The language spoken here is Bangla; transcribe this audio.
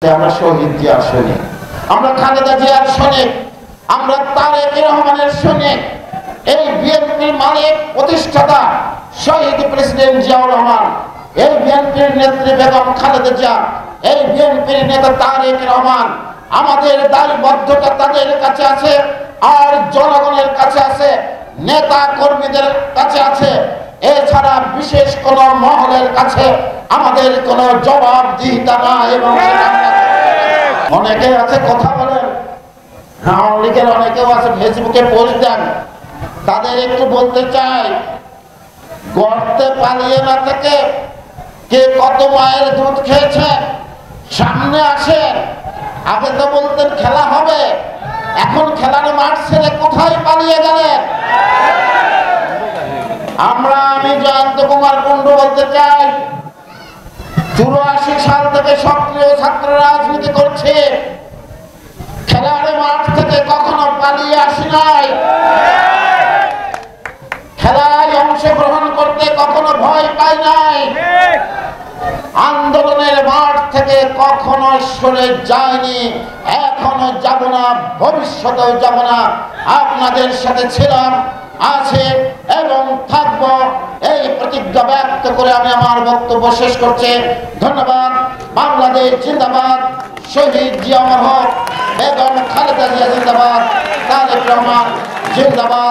আমরা শহীদ জিয়ার সৈনিক, আমরা খালেদা জিয়ার সৈনিক, আমরা তারেক রহমানের সৈনিক। এই বিএনপির মালিক প্রতিষ্ঠাতা শহীদ প্রেসিডেন্ট জিয়াউর রহমান, এই বিএনপির নেত্রী বেগম খালেদা জিয়া, এই বিএনপির নেতা তারেক রহমান। আমাদের দায়বদ্ধতা তাদের কাছে আছে, আর জনগণের কাছে আছে, নেতা কর্মীদের কাছে আছে। এছাড়া বিশেষ কোন মহলের কাছে আমাদের কোন জবাবদিহিতা নাই। এবং অনেকে আছে কথা বলেন, আওয়ামী লীগের অনেকেও আছে ফেসবুকে পোস্ট দেন। তাদের একটু বলতে চাই, গর্তে পালিয়ে না থেকে কে কত মায়ের দুধ খেয়েছে সামনে আসেন। আগে তো বলতেন খেলা হবে, এখন খেলার মাঠ ছেড়ে কোথায় পালিয়ে গেলেন? আমি জয়ন্ত কুমার কুণ্ডু বলতে চাই, 84 সাল থেকে সক্রিয় ছাত্র রাজনীতি করছে, খেলার মাঠ থেকে কখনো পালিয়ে আসি নাই, খেলায় অংশগ্রহণ করতে কখনো ভয় পাই নাই, আন্দোলনের মাঠ থেকে কখনো সরে যায়নি, এখনো যাব না, ভবিষ্যতেও যাব না। আপনাদের সাথে ছিলাম, আছে এবং থাকব, এই প্রতিজ্ঞা ব্যক্ত করে আমি আমার বক্তব্য শেষ করছি। ধন্যবাদ। বাংলাদেশ জিন্দাবাদ, শহীদ জিয়া অমর হোক, বেগম খালেদা জিয়া জিন্দাবাদ, তারেক রহমান জিন্দাবাদ।